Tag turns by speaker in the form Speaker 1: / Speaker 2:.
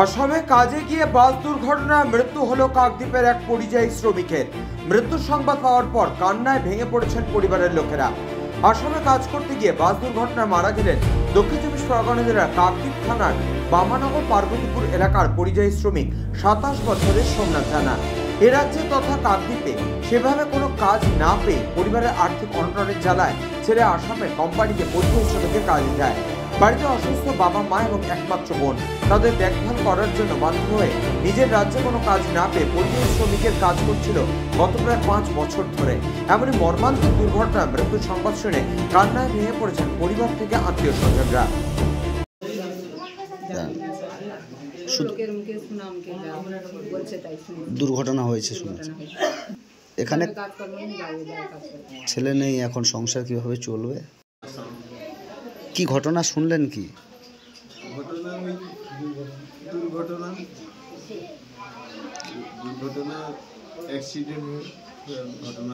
Speaker 1: অসমে কাজে গিয়ে বাস দুর্ঘটনায় মৃত্যু হলো কাকদ্বীপের এক পরিযায়ী শ্রমিকের। মৃত্যুর সংবাদ পাওয়ার পর কান্নায় ভেঙে পড়েছেন পরিবারের লোকেরা। আসামে কাজ করতে গিয়ে বাস দুর্ঘটনায় মারা গেলেন দক্ষিণ চব্বিশ পরগনা জেলার কাকদ্বীপ থানার বামানগর পার্বতীপুর এলাকার পরিযায়ী শ্রমিক 27 বছরের সোমনাথ জানা। এ রাজ্যে তথা কাকদ্বীপে সেভাবে কোনো কাজ না পেয়ে পরিবারের আর্থিক অনটনের জ্বালায় ছেলে আসামের কোম্পানিতে পরিযায়ী শ্রমিকের কাজে যায়। বাড়িতে অসুস্থ বাবা মা এবং একমাত্র বোন, তাদের দেখভাল করার জন্য বাধ্য হয়ে নিজের রাজ্যে কোনো কাজ না পেয়ে পরিযায়ী শ্রমিকের কাজ করছিল গত প্রায় 5 বছর ধরে। এমনই মর্মান্তিক দুর্ঘটনায় মৃত্যুর সংবাদ শুনে কান্নায় ভেঙে পড়েছেন পরিবার থেকে আত্মীয় স্বজনরা।
Speaker 2: দুর্ঘটনা হয়েছে শুনেছি। এখানে ছেলে নেই, এখন সংসার কিভাবে চলবে? কি ঘটনা শুনলেন? কি
Speaker 3: দুর্ঘটনা অ্যাক্সিডেন্ট ঘটনা।